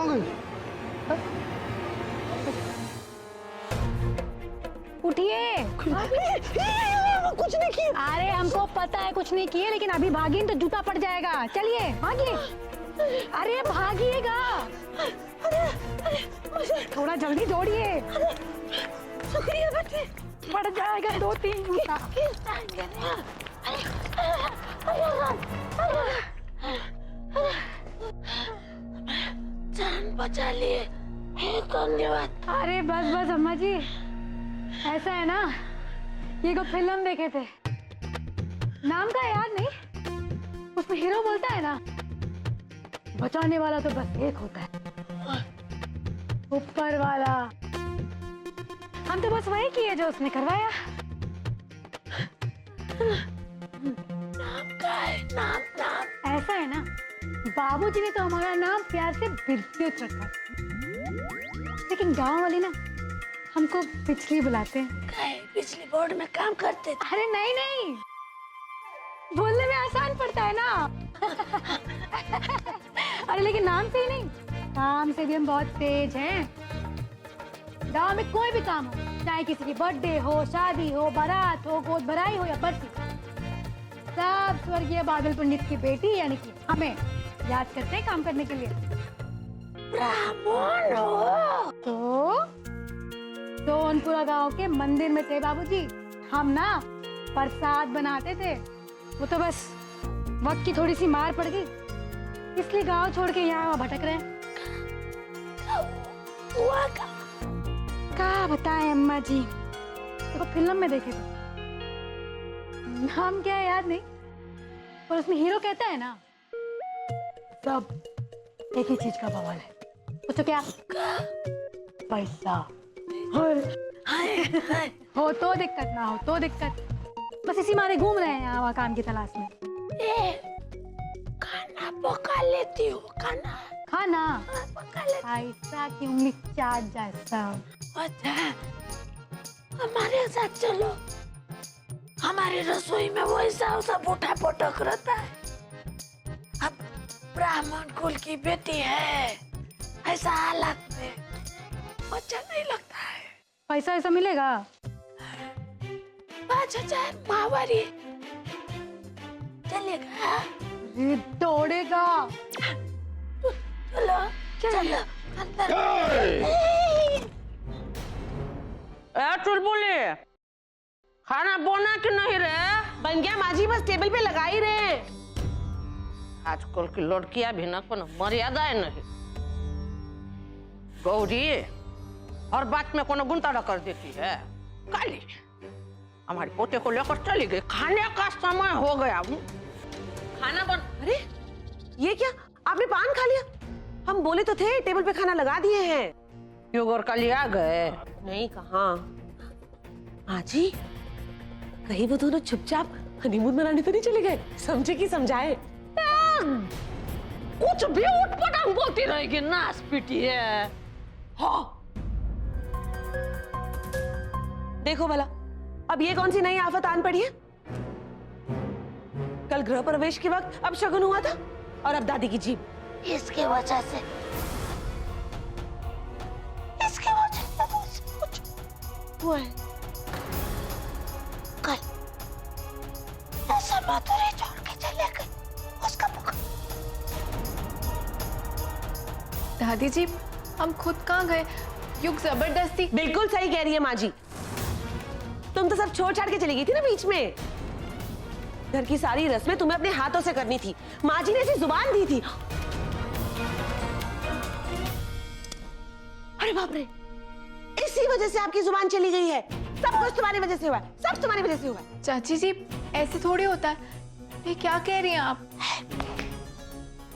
कहाँ गई? उठिए। कुछ नहीं किया। अरे हमको पता है कुछ नहीं किए, लेकिन अभी भागी तो जूता पड़ जाएगा। चलिए भागिए। अरे भागिएगा, थोड़ा जल्दी दौड़िए। शुक्रिया बेटे। पड़ जाएगा 2-3 जूता। जान बचा लिए, धन्यवाद। अरे बस बस अम्मा जी, ऐसा है ना, ये को फिल्म देखे थे, नाम का याद नहीं, उसमें हीरो बोलता है ना, बचाने वाला तो बस एक होता है, ऊपर वाला। हम तो बस वही किए जो उसने करवाया। नाम का है, नाम। ऐसा है ना, बाबूजी ने तो हमारा नाम प्यार से विद्युत रखा, लेकिन गांव वाले ना हमको बिजली बुलाते हैं। बिजली बोर्ड में काम करते थे। अरे नहीं नहीं, बोलने में आसान पड़ता है ना। अरे लेकिन नाम से ही नहीं, काम से भी हम बहुत तेज हैं। गांव में कोई भी काम हो, चाहे किसी की बर्थडे हो, शादी हो, बारात हो, गोद भराई हो या बरसी, सब स्वर्गीय बादल पंडित की बेटी यानी कि हमें याद करते हैं काम करने के लिए। ब्राह्मण हो तो सोनपुरा गांव के मंदिर में थे बाबूजी, हम ना प्रसाद बनाते थे। वो तो बस वक्त की थोड़ी सी मार पड़ गई, इसलिए गांव छोड़ के यहाँ भटक रहे हैं। क्या बताएं अम्मा जी, देखो फिल्म में देखे थे, नाम क्या है याद नहीं, पर उसमें हीरो कहता है ना, सब एक ही चीज का बवाल है। पूछो क्या? पैसा। हो तो दिक्कत, ना हो तो दिक्कत, बस इसी मारे घूम रहे हैं यहाँ काम की तलाश में। खाना पका लेती हो? खाना पका लेती। ऐसा की उंगली चाट जाए सब। अच्छा, हमारे साथ चलो, हमारी रसोई में वो ऐसा उठा पटक रहता है। अब ब्राह्मण कुल की बेटी है, ऐसा हालत में अच्छा नहीं लगता है। पैसा ऐसा मिलेगा? 5,000 माहवारी चलेगा? दौड़ेगा। चलो चलो अंदर। चुलबुली, खाना बोना कि नहीं रे? बन गया माँ जी, बस टेबल पे लगा ही रहे हैं। आजकल की लड़कियां भी ना कोनो मर्यादा है नहीं। गौरी हर बात में कोनो गुंताड़ा कर देती है। काली हमारे पोते को लेकर चली गई, खाने का समय हो गया। खाना बन, अरे ये क्या, आपने पान खा लिया? हम बोले तो थे टेबल पे खाना लगा दिए हैं। योगर काली आ गए? नहीं कहाँ माँ जी, कहीं वो दोनों चुपचाप हनीमून मनाने तो नहीं चले गए? समझे कि समझाए? कुछ भी उठपटांग बोलती रहेगी, नास पीटी है। हाँ देखो भला, अब ये कौन सी नई आफत आन पड़ी है? कल गृह प्रवेश के वक्त अब शगुन हुआ था, और अब दादी की जीभ। इसके वजह से कुछ हुआ है। कल ऐसा माधुरी छोड़ के चले गए, उसका मुख। दादी जी, हम खुद कहाँ गए? युग जबरदस्ती। बिल्कुल सही कह रही है माँ जी, तुम तो सब छोड़ छाड़ के चली गई थी ना बीच में। घर की सारी रस्में तुम्हें अपने हाथों से करनी थी, माँ जी ने ऐसी जुबान दी थी। अरे बाप रे, इसी वजह से आपकी जुबान चली गई है। सब कुछ तुम्हारी वजह से हुआ है, सब तुम्हारी वजह से हुआ है। चाची जी, ऐसे थोड़ी होता है। ये क्या कह रही हैं आप?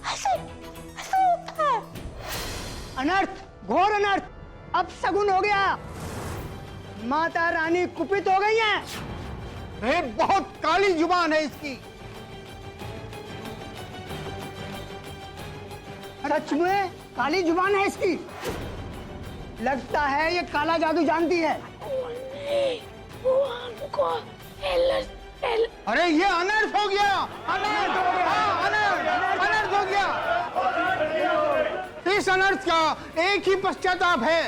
ऐसे होता है। अनर्थ, घोर अनर्थ, अब शगुन हो गया। माता रानी कुपित हो गई हैं। बहुत काली जुबान है इसकी। सच में काली जुबान है इसकी। लगता है ये काला जादू जानती है। वो हमको अरे ये अनर्थ हो गया, अनर्थ हो गया, अनर्थ हो गया। इस अनर्थ का एक ही पश्चाताप है।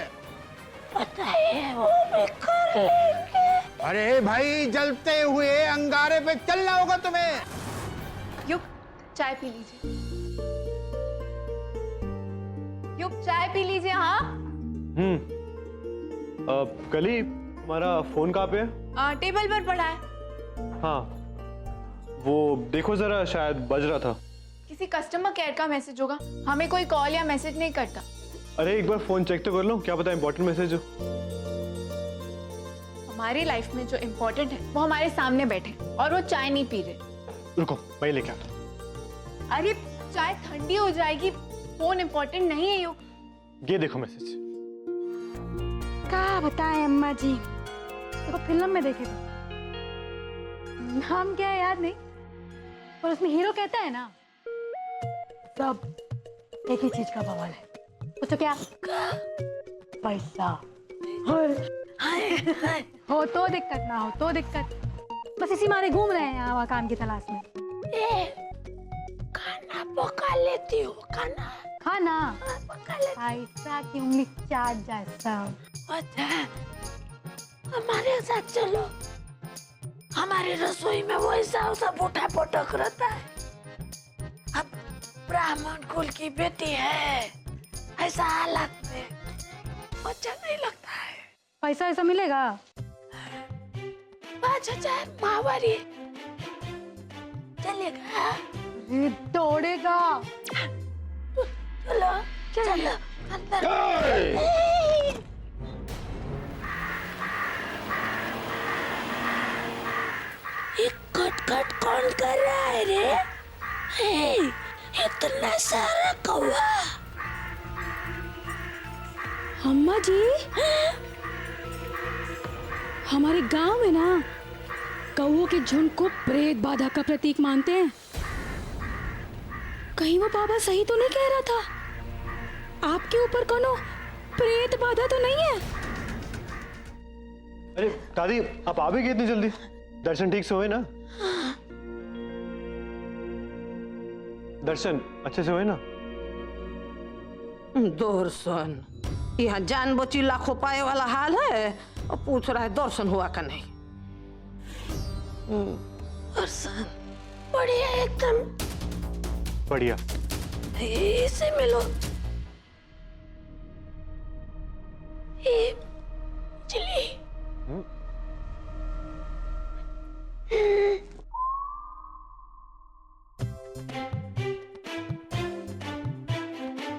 बताइए, वो भी कर लेंगे। अरे भाई, जलते हुए अंगारे पे चलना होगा तुम्हें। युग, चाय पी लीजिए। युग, चाय पी लीजिए। हाँ, कली हमारा फोन कहाँ पे है? टेबल पर पड़ा है। हाँ, वो देखो जरा, शायद बज रहा था। किसी कस्टमर केयर का मैसेज होगा, हमें कोई कॉल या मैसेज नहीं करता। अरे एक बार फोन चेक तो कर लो, क्या पता इंपॉर्टेंट मैसेज हो। हमारी लाइफ में जो इम्पोर्टेंट है वो हमारे सामने बैठे और वो चाय नहीं पी रहे। रुको, मैं लेके आता हूँ। अरे चाय ठंडी हो जाएगी, फोन इम्पोर्टेंट नहीं है युग। ये देखो मैसेज। क्या बताएं अम्मा जी, देखो फिल्म में देखे थे, नाम क्या है याद नहीं, पर उसमें हीरो कहता है ना, सब एक ही चीज का बवाल है। उसको क्या? पैसा। हो तो दिक्कत, ना हो तो दिक्कत, बस इसी मारे घूम रहे हैं यहाँ वहाँ काम की तलाश में। खाना पका लेती हो? खाना खाना पका लेती? पैसा की उंगली चाट जाए सब। अच्छा, हमारे साथ चलो। हमारी रसोई में वो ऐसा बूढ़ा पटक रहता है। अब ब्राह्मण कुल की बेटी है, ऐसा हालत में अच्छा नहीं लगता है। पैसा ऐसा मिलेगा? 5,000 माहवारी चलेगा? ये दौड़ेगा। चलो चलो अंदर। ये खटखट कौन कर रहा है रे? हे, इतना सारा कौवा। अम्मा जी, हमारे गांव में ना कौवों के झुंड को प्रेत बाधा का प्रतीक मानते हैं। कहीं वो बाबा सही तो नहीं कह रहा था? आपके ऊपर कोनो प्रेत बाधा तो नहीं है? अरे दादी, आप आ भी गए इतनी जल्दी? दर्शन ठीक से हुए ना? दर्शन अच्छे से हुए ना? दर्शन, यहाँ जान बची लाखों पाए वाला हाल है और पूछ रहा है दर्शन हुआ का नहीं। दर्शन बढ़िया, एकदम बढ़िया। इसे मिलो। ये चली।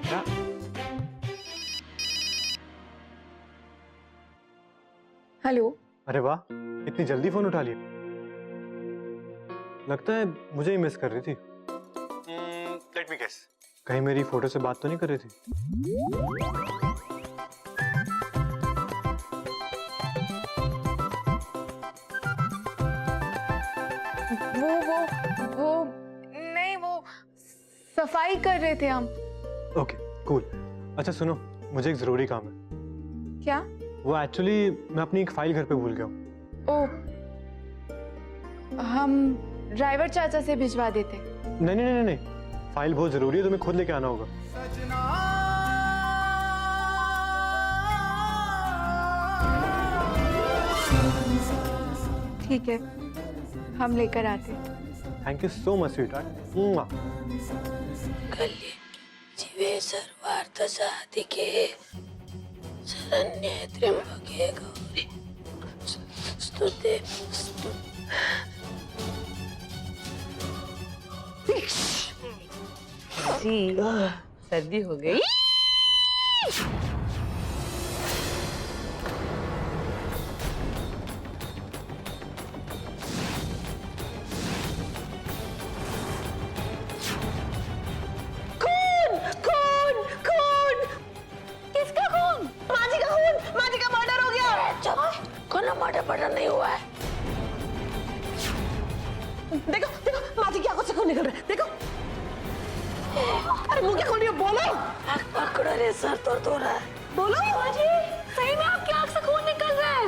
क्या? हेलो। अरे वाह, इतनी जल्दी फोन उठा लिया। लगता है मुझे ही मिस कर रही थी। लेट मी गेस, कहीं मेरी फोटो से बात तो नहीं कर रही थी? वो नहीं, वो सफाई कर रहे थे हम। Okay cool. अच्छा सुनो, मुझे एक जरूरी काम है। क्या? वो एक्चुअली मैं अपनी एक फाइल घर पे भूल गया हूँ। ओ, हम ड्राइवर चाचा से भिजवा देते। नहीं नहीं नहीं नहीं, फाइल बहुत जरूरी है, तुम्हें खुद लेके आना होगा। ठीक है, हम लेकर आते। Thank you so much sweetheart. कली जीवे सर्वार्थ साधिके शरण्ये त्र्यंबके गौरी स्तुते सर्दी हो गई। मर्डर नहीं हुआ है। देखो देखो माँ जी की आंखों से खून निकल रहा है, देखो। अरे मुंह क्या खोल रही हो, बोलो। आँख पकड़ो रे, सर दर्द हो रहा है। बोलो माँ जी, सही में आपकी आंख से खून निकल रहा है।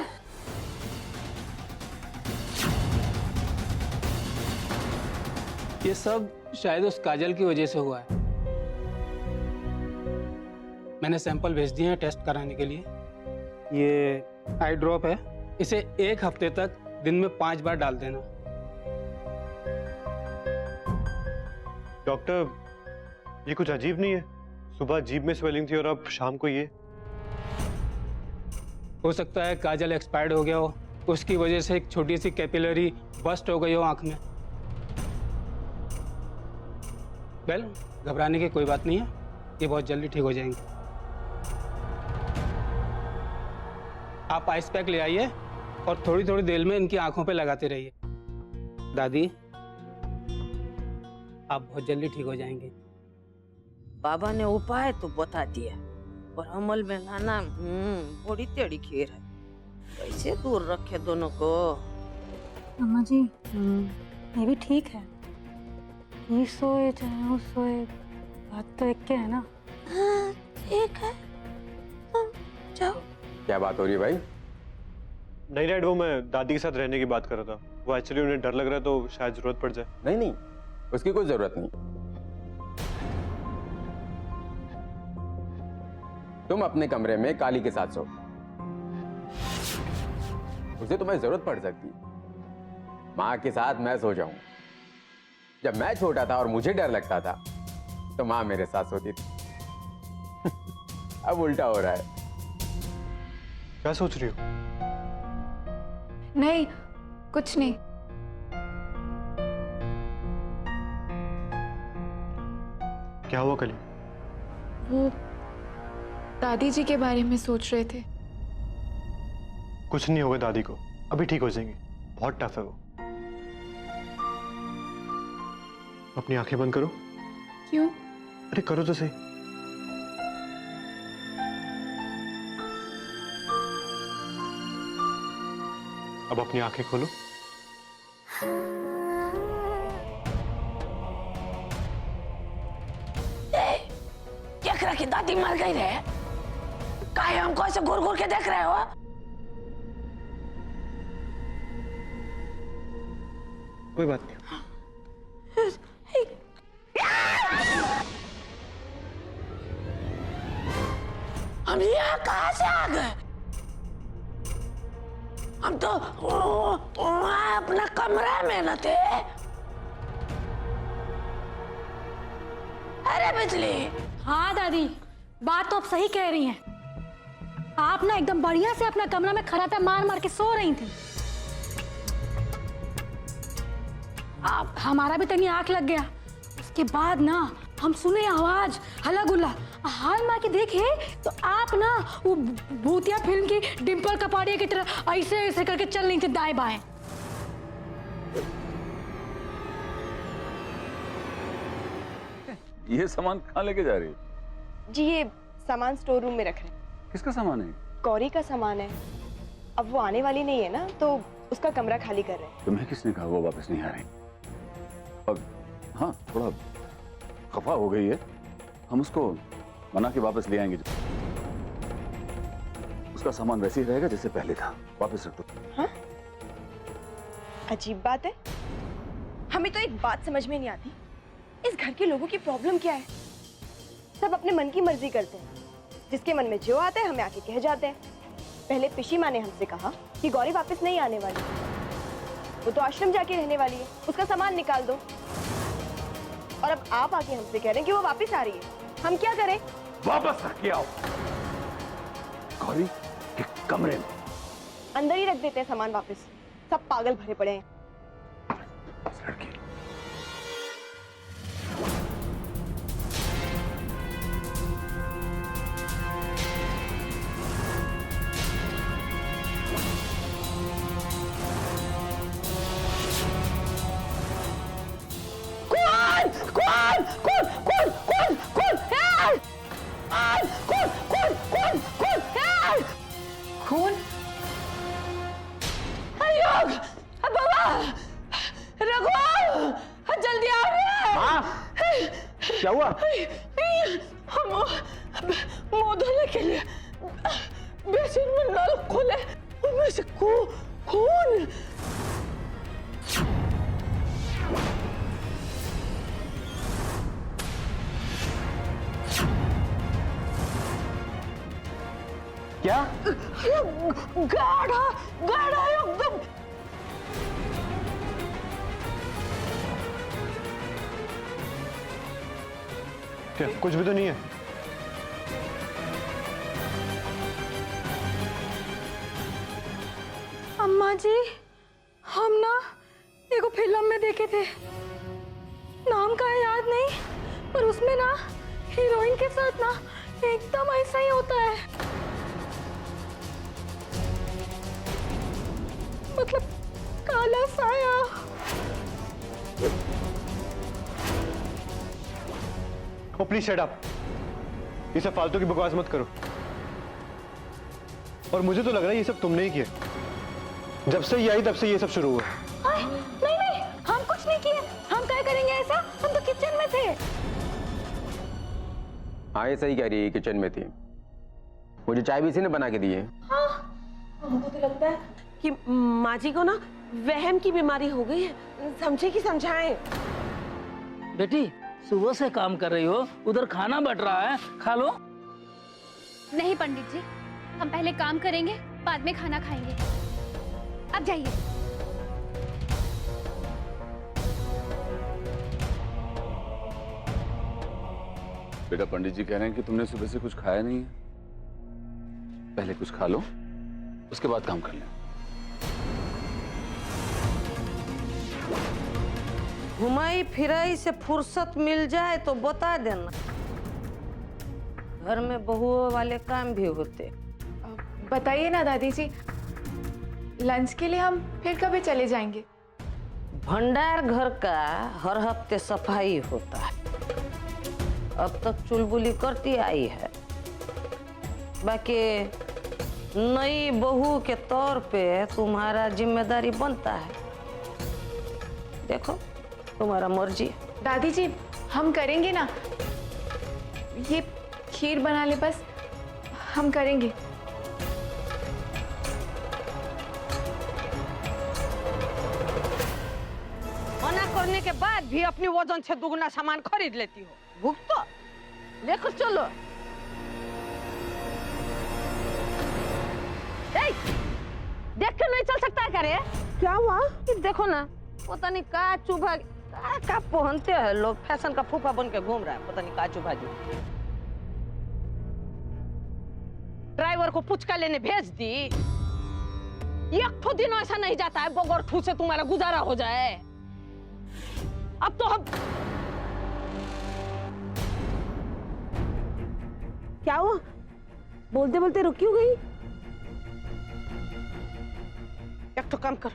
ये सब शायद उस काजल की वजह से हुआ है। मैंने सैंपल भेज दिए हैं टेस्ट कराने के लिए। ये आई ड्रॉप है, इसे 1 हफ्ते तक दिन में 5 बार डाल देना। डॉक्टर, ये कुछ अजीब नहीं है? सुबह जीभ में स्वेलिंग थी और अब शाम को ये। हो सकता है काजल एक्सपायर्ड हो गया हो, उसकी वजह से एक छोटी सी कैपिलरी बस्ट हो गई हो आंख में। वेल, घबराने की कोई बात नहीं है, ये बहुत जल्दी ठीक हो जाएंगे। आप आइस पैक ले आइए और थोड़ी थोड़ी देर में इनकी आंखों पे लगाते रहिए। दादी, आप बहुत जल्दी ठीक हो जाएंगे। बाबा ने उपाय तो बता दिया, पर अमल में लाना बड़ी टेढ़ी खीर है। कैसे दूर रखे दोनों को? अम्मा जी, ये भी ठीक है। ये सोए चाहे वो सोए, बात तो एक के है ना। हाँ, ठीक है, तुम जाओ। क्या बात हो रही है भाई? नहीं डैड, वो मैं दादी के साथ रहने की बात कर रहा था। वो एक्चुअली उन्हें डर लग रहा है तो शायद जरूरत पड़ जाए। नहीं नहीं, उसकी कोई जरूरत नहीं। तुम अपने कमरे में काली के साथ सो, उसे तुम्हें जरूरत पड़ सकती है। माँ के साथ मैं सो जाऊं। जब मैं छोटा था और मुझे डर लगता था तो माँ मेरे साथ सोती थी। अब उल्टा हो रहा है। क्या सोच रही हो? नहीं, कुछ नहीं। क्या हुआ कली? वो दादी जी के बारे में सोच रहे थे। कुछ नहीं होगा दादी को, अभी ठीक हो जाएंगे। बहुत टफ है वो। अपनी आंखें बंद करो। क्यों? अरे करो तो सही। अब अपनी आंखें खोलो। देख रहा कि दादी मर गई रे? काहे हमको ऐसे घूर घूर के देख रहे हो? कोई बात नहीं। हम यहाँ कहाँ से आ गए? हम तो वहाँ अपना कमरा में न थे। अरे बिजली। हाँ दादी, बात तो आप सही कह रही हैं। आप ना एकदम बढ़िया से अपना कमरा में खराटा मार मार के सो रही थी। आप हमारा भी तनी आंख लग गया। उसके बाद ना हम सुने आवाज, हल्ला गुल्ला। हाल मार के देखे तो आप ना वो भूतिया फिल्म की डिम्पल कपाड़िया की तरह ऐसे ऐसे करके चल रही थी दाएं बाएं। ये सामान कहाँ लेके जा रही है? जी ये सामान स्टोर रूम में रख रहे हैं। किसका सामान है? गौरी का सामान है। अब वो आने वाली नहीं है ना, तो उसका कमरा खाली कर रहे हैं। तुम्हें किसने कहा वो वापस नहीं आ रही? और हाँ, थोड़ा खफा हो गई है, हम उसको मना के वापस ले आएंगे। उसका सामान वैसे ही रहेगा जैसे पहले था, वापस रख दो। हाँ? अजीब बात है। हमें तो एक बात समझ में नहीं आती, इस घर के लोगों की प्रॉब्लम क्या है? सब अपने मन की मर्जी करते हैं, जिसके मन में जो आता है हमें आके कह जाते हैं। पहले पिशी माँ ने हमसे कहा कि गौरी वापस नहीं आने वाली, वो तो आश्रम जाके रहने वाली है, उसका सामान निकाल दो। और अब आप आके हमसे कह रहे हैं कि वो वापस आ रही है। हम क्या करें? वापस रख के आओ गौरी के कमरे में। अंदर ही रख देते हैं सामान वापस। सब पागल भरे पड़े हैं। लड़की खून? अयोग! बाबा! रघु! जल्दी आओ रे! क्या हुआ? हम मुंह धोने के लिए बेसिन में नल खोले, उनमें से खून। क्या? गाढ़ा गाढ़ा एकदम। क्या कुछ भी तो नहीं है? अम्मा जी, हम ना एगो फिल्म में देखे थे, नाम का याद नहीं, पर उसमें ना हीरोइन के साथ ना एकदम ऐसा ही होता है, मतलब काला साया। ओ प्लीज शट अप, ये सब फालतू की बकवास मत करो। और मुझे तो लग रहा है ये सब तुमने ही किया। जब से ये आई तब से ये सब शुरू हुआ। नहीं नहीं, हम कुछ नहीं किए, हम क्या करेंगे ऐसा, हम तो किचन में थे। हाँ ये सही कह रही है, किचन में थी। मुझे चाय भी इसी ने बना के दी है। हाँ, हमको तो लगता है कि माँ जी को ना वहम की बीमारी हो गई है, समझे कि समझाएं। बेटी सुबह से काम कर रही हो, उधर खाना बट रहा है, खा लो। नहीं पंडित जी, हम पहले काम करेंगे, बाद में खाना खाएंगे। अब जाइए। बेटा पंडित जी कह रहे हैं कि तुमने सुबह से कुछ खाया नहीं है, पहले कुछ खा लो, उसके बाद काम कर लें। घुमाई फिराई से फुर्सत मिल जाए तो बता देना, घर में बहुओं वाले काम भी होते। बताइए ना दादी जी, लंच के लिए हम फिर कभी चले जाएंगे? भंडार घर का हर हफ्ते सफाई होता है, अब तक चुलबुली करती आई है। बाकी नई बहू के तौर पे तुम्हारा जिम्मेदारी बनता है, देखो तुम्हारा मर्जी। दादी जी हम करेंगे ना, ये खीर बना ले बस, हम करेंगे। मना करने के बाद भी अपनी वजन से दुगना सामान खरीद लेती हो। भूख तो लेकर चलो। देख के नहीं चल सकता क्या रे? क्या हुआ? देखो ना, पता नहीं का चुभा का पहनते हैं लोग, फैशन का फूफा बन के घूम रहा है, पता नहीं का चुभा जी। ड्राइवर को पुचका लेने भेज दी। एक तो दिन ऐसा नहीं जाता है बगैर ठू से तुम्हारा गुजारा हो जाए। अब तो हम क्या हुआ? बोलते बोलते रुक क्यों गई? एक तो काम कर,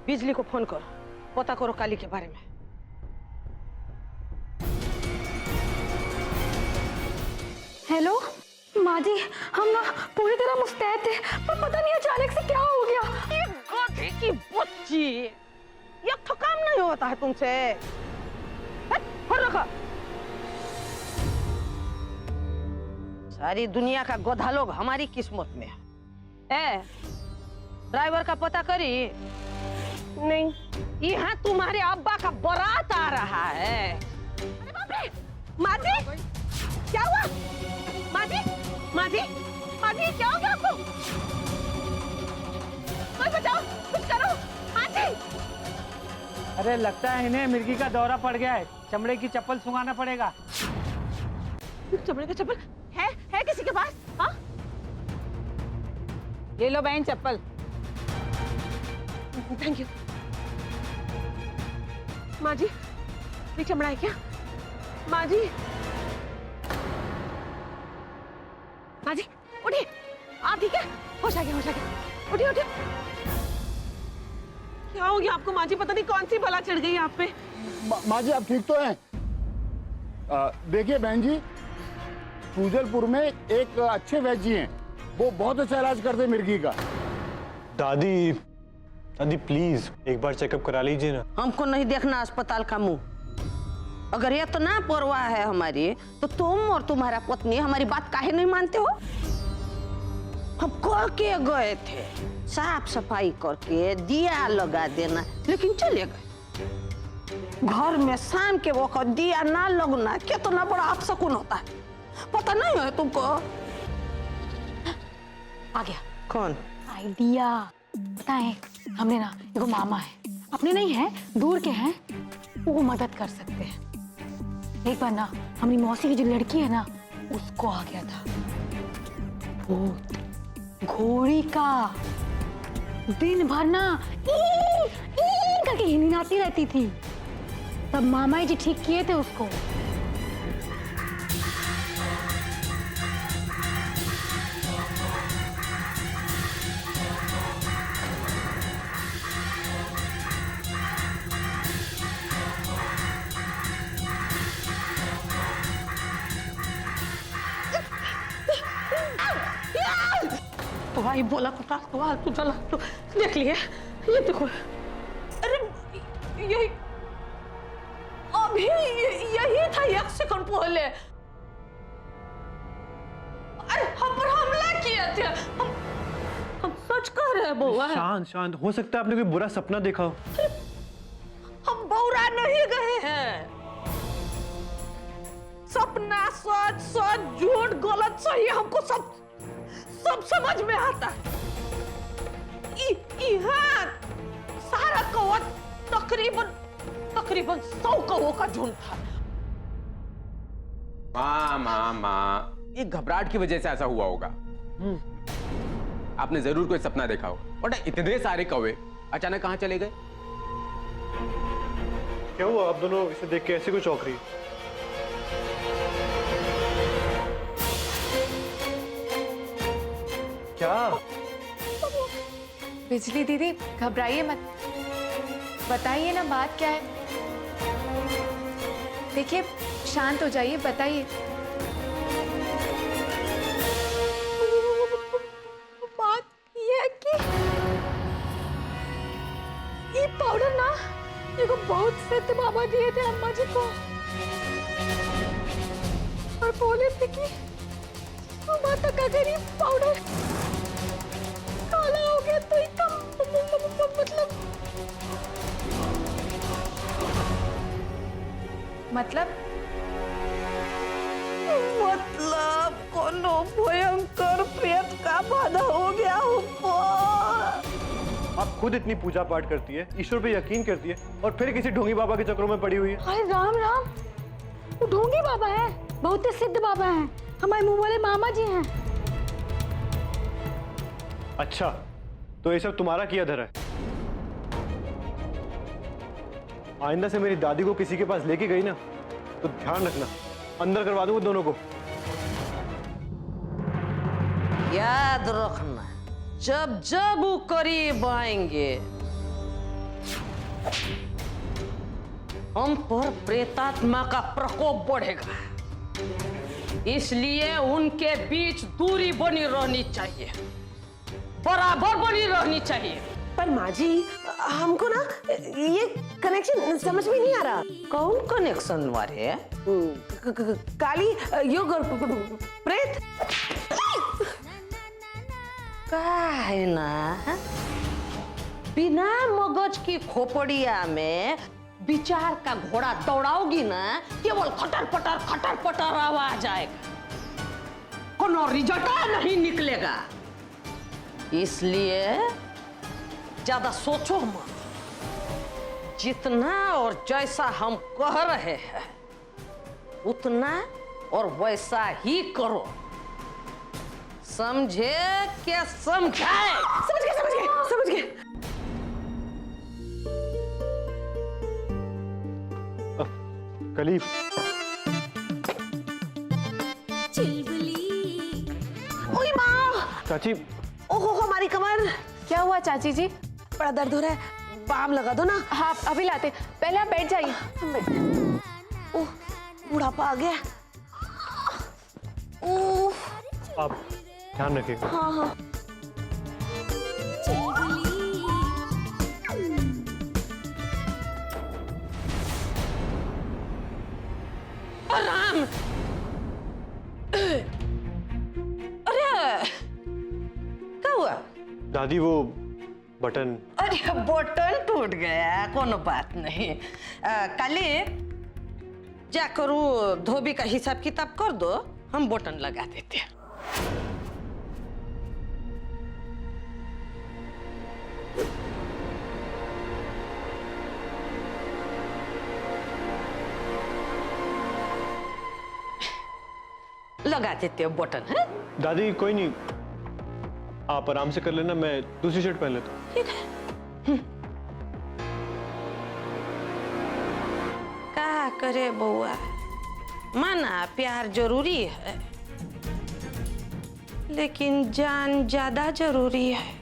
बिजली को फोन करो, पता करो काली के बारे में। हेलो माँ जी, हम ना पूरी तरह मुस्तैद थे, पर पता नहीं अचानक से क्या हो गया। ये गधी की बच्ची, एक तो काम नहीं होता है तुमसे। रखा सारी दुनिया का गधा लोग हमारी किस्मत में है। ड्राइवर का पता करी? नहीं। यहाँ तुम्हारे अब्बा का बारात आ रहा है। अरे बाप रे! माँ जी, क्या हुआ? माँ जी, माँ जी, माँ जी, क्या हो गया आपको? कोई बचाओ, कुछ करो, माँ जी। अरे लगता है इन्हें मिर्गी का दौरा पड़ गया है, चमड़े की चप्पल सुंघाना पड़ेगा। चमड़े का चप्पल है किसी के पास? हाँ? ये लो बहन चप्पल। Thank you. माँ जी, ये चमड़ा है क्या? माँ जी, माँ जी, उठिए। आप ठीक है? होश आ गया, होश आ गया। उठिए, उठिए। क्या हो गया आपको माँ जी? पता नहीं कौन सी बला चढ़ गई आप पे। माँ जी आप ठीक तो हैं? देखिए बहन जी, पूजलपुर में एक अच्छे वैद्य जी हैं, वो बहुत अच्छा इलाज करते हैं मिर्गी का। दादी, दादी प्लीज एक बार चेकअप करा लीजिए ना। हमको नहीं देखना अस्पताल का मुंह। अगर ये तो ना परवाह है हमारी, तो तुम और तुम्हारा पत्नी हमारी बात काहे नहीं मानते हो? हम कह के गए थे साफ सफाई करके दिया लगा देना, लेकिन चले गए। घर में शाम के वक्त दिया ना लगना कितना बड़ा अपशकुन होता है, पता नहीं है तुमको? आ गया कौन? आइडिया। बताएं, हमने ना एगो मामा है, अपने नहीं है, दूर के हैं, वो मदद कर सकते हैं। एक बार ना हमारी मौसी की जो लड़की है ना, उसको आ गया था वो घोड़ी का। दिन भर ना करके हिनहिनाती रहती थी, तब मामा जी ठीक किए थे उसको। तो भाई बोला तो चला तो देख लिए, ये देखो। अरे यही अभी यही था 1 सेकंड पहले। अरे हम पर हमला किए थे। हम सच कह रहे हैं बउआ। शांत शांत, हो सकता है आपने कोई बुरा सपना देखा हो। हम बौरा नहीं गए हैं। सपना, सच सच, झूठ, गलत, सही, हमको सब समझ में आता है। यहाँ सारा कौवा तकरीबन 100 कौवों का झुंड था। माँ, ये घबराहट की वजह से ऐसा हुआ होगा। आपने जरूर कोई सपना देखा हो। और इतने सारे कौवे अचानक कहाँ चले गए? क्या हुआ? आप दोनों इसे देख के ऐसे क्यों चौंक रही? क्या? बिजली दीदी घबराइए मत, बताइए ना बात क्या है। देखिए शांत हो जाइए, बताइए। बात ये है कि ये पाउडर ना देखो बहुत सिद्ध बाबा दिए थे अम्मा जी को, और बोले थे कि माता का गरीब पाउडर काला हो गया तो ही कम मतलब कोनो भयंकर प्रेत का बाधा हो गया ऊपर। आप खुद इतनी पूजा पाठ करती है, ईश्वर पे यकीन करती है, और फिर किसी ढोंगी बाबा के चक्रों में पड़ी हुई है। अरे राम राम, वो ढोंगी बाबा है, बहुत ही सिद्ध बाबा हैं, हमारे मुंह वाले मामा जी हैं। अच्छा, तो ये सब तुम्हारा किया धरा है। आइंदा से मेरी दादी को किसी के पास लेके गई ना, तो ध्यान रखना, अंदर करवा दूंगा दोनों को। याद रखना, जब जब वो करीब आएंगे, हम पर प्रेतात्मा का प्रकोप बढ़ेगा। इसलिए उनके बीच दूरी बनी रहनी चाहिए, बराबर बनी रहनी चाहिए। पर माँ जी, हमको ना ये कनेक्शन समझ में नहीं आ रहा। कौन कनेक्शन वाले? काली योग और प्रेत। है ना, बिना मगज की खोपड़िया में विचार का घोड़ा दौड़ाओगी ना, केवल खटर पटर आवाज आएगा, कोनो रिजल्ट नहीं निकलेगा। इसलिए ज्यादा सोचो मत, जितना और जैसा हम कह रहे हैं उतना और वैसा ही करो। समझे क्या समझाए? समझ गए। कली ओए माँ, चाची। ओहो हमारी कमर। क्या हुआ चाची जी? बड़ा दर्द हो रहा है, बाम लगा दो ना। हाँ अभी लाते, पहले आप बैठ जाइए। ओह, बुढ़ापा आ गया। ओह, आप ध्यान रखिएगा। हाँ हाँ। आराम। अरे क्या हुआ? दादी वो बटन। अरे बटन टूट गया, कोनो बात नहीं। काली जा करू, धोबी का हिसाब किताब कर दो, हम बटन लगा देते हैं। लगा देते हो बटन है? दादी कोई नहीं, आप आराम से कर लेना, मैं दूसरी शर्ट पहन लेता हूँ। ठीक है। क्या करे बउआ, माना प्यार जरूरी है, लेकिन जान ज्यादा जरूरी है।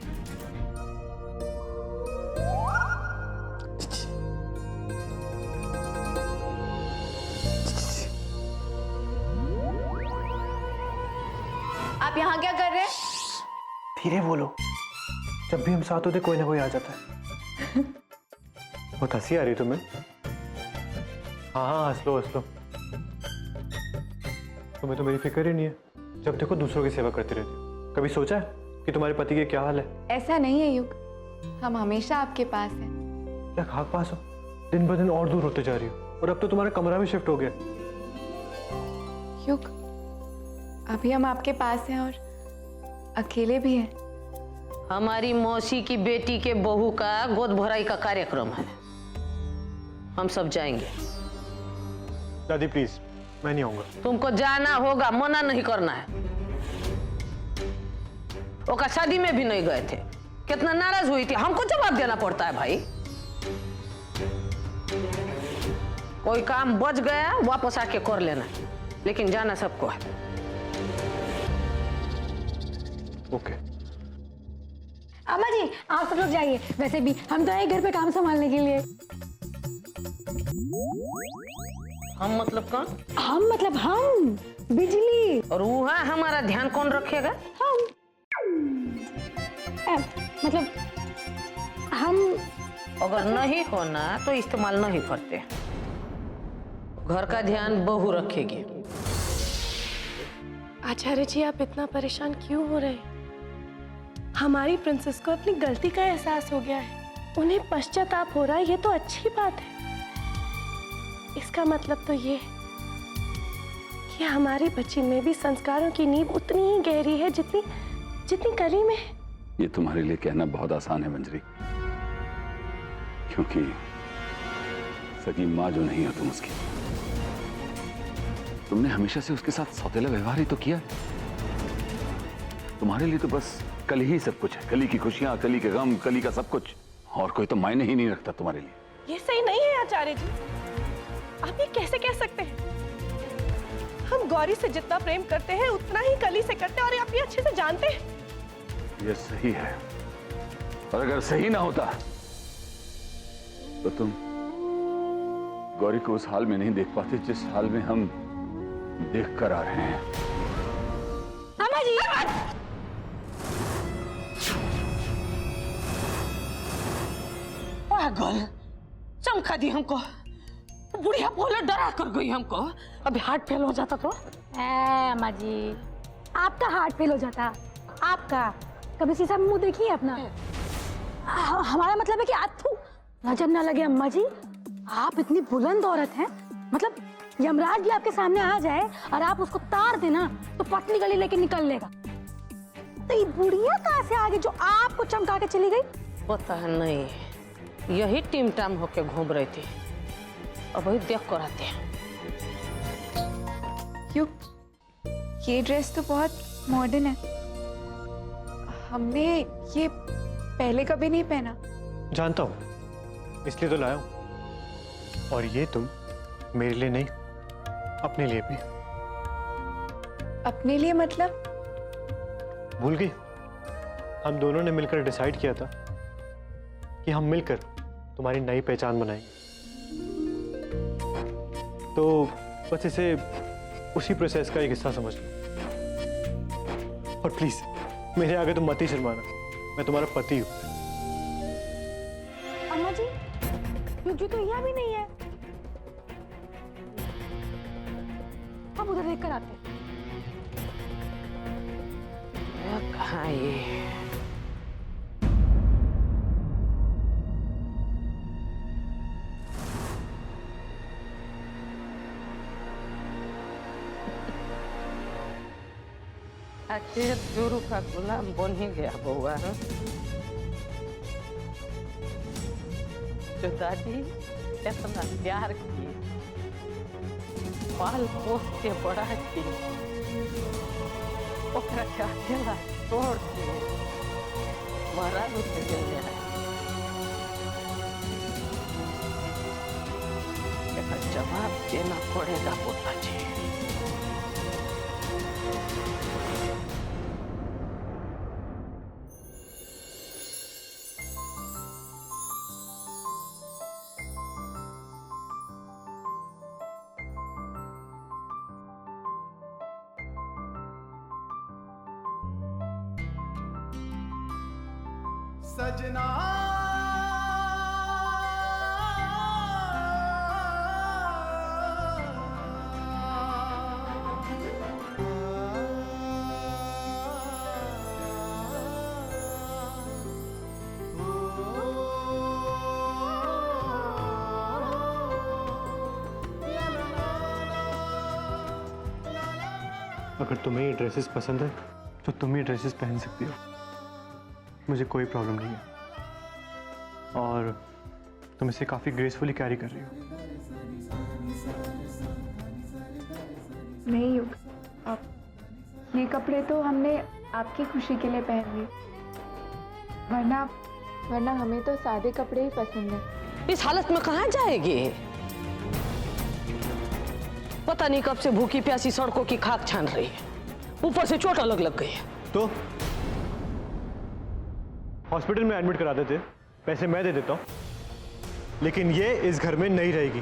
आप यहाँ क्या कर रहे हैं? धीरे बोलो, जब भी हम साथ होते कोई ना कोई आ जाता है। बहुत हंसी आ रही तुम्हें? हाँ हाँ हंस लो हंस लो। तुम्हें तो मेरी फिक्र ही नहीं है, जब देखो दूसरों की सेवा करती रहती हो। कभी सोचा है कि तुम्हारे पति के क्या हाल है? ऐसा नहीं है युग, हम हमेशा आपके पास हैं। क्या खाक पास हो? दिन ब दिन और दूर होते जा रही हो, और अब तो तुम्हारा कमरा भी शिफ्ट हो गया। युग, अभी हम आपके पास हैं और अकेले भी हैं। हमारी मौसी की बेटी के बहू का गोद भराई का कार्यक्रम है, हम सब जाएंगे। दादी प्लीज, मैं नहीं आऊंगा। तुमको जाना होगा, मना नहीं करना है। ओका शादी में भी नहीं गए थे, कितना नाराज हुई थी, हमको जवाब देना पड़ता है भाई। कोई काम बच गया वापस आके कर लेना, लेकिन जाना सबको है। ओके। अम्मा जी आप सब लोग जाइए, वैसे भी हम तो आए घर पे काम संभालने के लिए। हम मतलब कौन? हम मतलब हम बिजली। और वहाँ हमारा ध्यान कौन रखेगा? हम मतलब हम अगर नहीं होना तो इस्तेमाल नहीं करते। घर का ध्यान बहू रखेगी। आचार्य जी आप इतना परेशान क्यों हो रहे हैं? हमारी प्रिंसेस को अपनी गलती का एहसास हो गया है, उन्हें पश्चाताप हो रहा है, ये तो अच्छी बात है। इसका मतलब तो ये कि हमारी बच्ची में भी संस्कारों की नींव उतनी ही गहरी है जितनी कली में है। ये तुम्हारे लिए कहना बहुत आसान है मंजरी, क्योंकि सगी माँ जो नहीं हो तुम उसकी, तुमने हमेशा से उसके साथ सौतेला व्यवहार ही तो किया। तुम्हारे लिए तो बस कली ही सब कुछ है, कली की खुशियां, कली के गम, कली का सब कुछ, और कोई तो मायने ही नहीं रखता तुम्हारे लिए। ये सही नहीं है आचार्य जी, आप ये कैसे कह सकते हैं? हम गौरी से जितना प्रेम करते हैं उतना ही कली से करते हैं, और आप ये अच्छे से जानते हैं। ये सही है, और अगर सही ना होता तो तुम गौरी को उस हाल में नहीं देख पाते जिस हाल में हम देख कर आ रहे हैं। अम्मा जी पागल, चमका दी हमको। बुढ़िया बोले डरा कर गई हमको, अभी हार्ट फेल हो जाता तो। अम्मा जी आपका हार्ट फेल हो जाता, आपका कभी शीशा में मुंह देखिए अपना। हमारा मतलब है कि आप नजर ना लगे। अम्मा जी आप इतनी बुलंद औरत हैं, मतलब यमराज भी आपके सामने आ जाए और आप उसको तार देना तो पटनी गली लेके निकल लेगा। तो ये बुढ़िया कहाँ से आ गई जो आपको चमका के चली गई? पता नहीं, यही टीम टाम होके घूम रही थी, अब वही देख कर आते हैं। क्यों? ये ड्रेस तो बहुत मॉडर्न है, हमने ये पहले कभी नहीं पहना। जानता हूँ, इसलिए तो लाया हूँ। और ये तुम मेरे लिए नहीं, अपने लिए भी। अपने लिए मतलब? भूल गई? हम दोनों ने मिलकर डिसाइड किया था कि हम मिलकर तुम्हारी नई पहचान बनाएंगे। तो बस इसे उसी प्रोसेस का एक हिस्सा समझ लो। और प्लीज मेरे आगे तुम मत ही शर्माना, मैं तुम्हारा पति हूँ। अम्मा जी युग तो यहाँ भी नहीं है, हम उधर देख कर आते हैं। कहाँ ये? आखिर गुरु का गुलाम बन ही गया बउआ। जो दादी इतना प्यार की, पाल पोस के बड़ा की, ओकरा के अकेला छोड़ के मरा रुक गए हैं। इसका जवाब देना पड़ेगा पोताजी। सजना अगर तुम्हें ये ड्रेसेस पसंद है तो तुम ये ड्रेसेस पहन सकती हो, मुझे कोई प्रॉब्लम नहीं है। और तुम इसे काफ़ी ग्रेसफुली कैरी कर रही हो। नहीं युग, अब ये कपड़े तो हमने आपकी खुशी के लिए पहन लिए, वरना हमें तो सादे कपड़े ही पसंद है। इस हालत में कहाँ जाएगी? पता नहीं कब से भूखी प्यासी सड़कों की खाक छान रही है, ऊपर से चोट अलग लग गई है। तो हॉस्पिटल में एडमिट करा देते, पैसे मैं दे देता हूँ, लेकिन ये इस घर में नहीं रहेगी।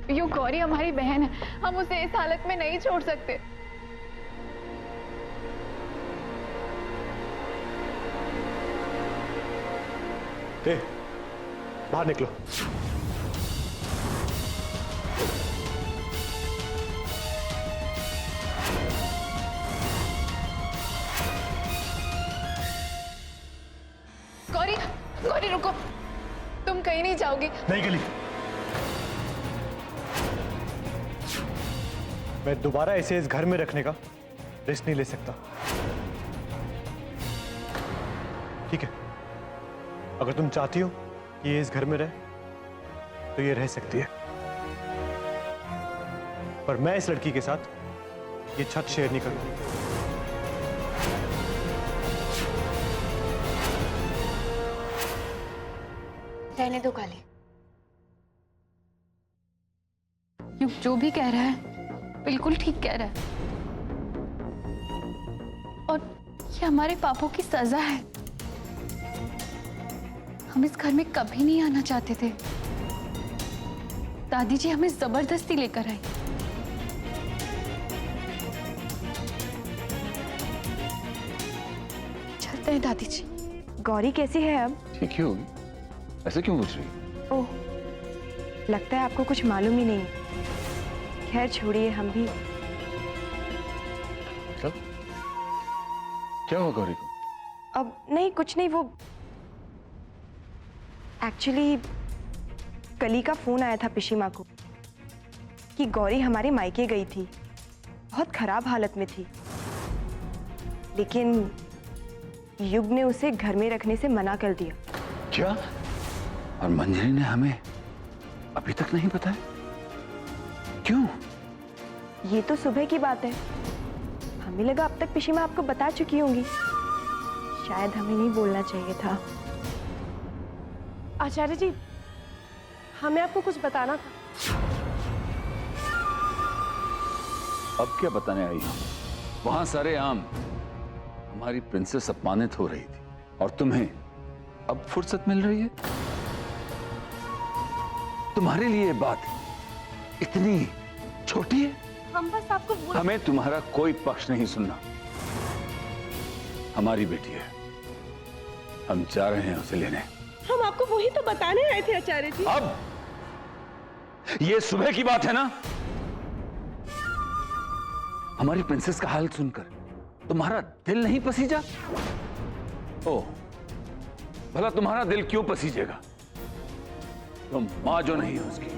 क्यों गौरी हमारी बहन है, हम उसे इस हालत में नहीं छोड़ सकते। बाहर निकलो। गौरी, गौरी रुको, तुम कहीं नहीं जाओगी। नहीं गली, मैं दोबारा इसे इस घर में रखने का रिस्क नहीं ले सकता। ठीक है, अगर तुम चाहती हो कि ये इस घर में रहे तो ये रह सकती है, पर मैं इस लड़की के साथ ये छत शेयर नहीं करूंगी। रहने दो काली, युग जो भी कह रहा है बिल्कुल ठीक कह रहा है, और ये हमारे पापों की सजा है। हम इस घर में कभी नहीं आना चाहते थे, दादी जी हमें जबरदस्ती लेकर आई। चलते हैं दादी जी। गौरी कैसी है अब? ठीक ही होगी, ऐसे क्यों पूछ रही? ओह, लगता है आपको कुछ मालूम ही नहीं। खैर छोड़िए, हम भी। क्या हुआ गौरी को? अब नहीं, कुछ नहीं। वो एक्चुअली कली का फोन आया था पिशी माँ को कि गौरी हमारे मायके गई थी, बहुत खराब हालत में थी, लेकिन युग ने उसे घर में रखने से मना कर दिया। क्या? और मंजरी ने हमें अभी तक नहीं बताया? क्यों? ये तो सुबह की बात है, हमें लगा अब तक पिशी माँ आपको बता चुकी होंगी। शायद हमें नहीं बोलना चाहिए था। आचार्य जी, हमें आपको कुछ बताना था। अब क्या बताने आई हम? वहां सारे आम हमारी प्रिंसेस अपमानित हो रही थी और तुम्हें अब फुर्सत मिल रही है। तुम्हारे लिए बात इतनी छोटी है। हम बस आपको हमें तुम्हारा कोई पक्ष नहीं सुनना। हमारी बेटी है, हम जा रहे हैं उसे लेने। हम आपको वही तो बताने आए थे आचार्य जी। अब ये सुबह की बात है ना? हमारी प्रिंसेस का हाल सुनकर तुम्हारा दिल नहीं पसीजा? ओह, भला तुम्हारा दिल क्यों पसीजेगा? तुम मां जो नहीं हो उसकी।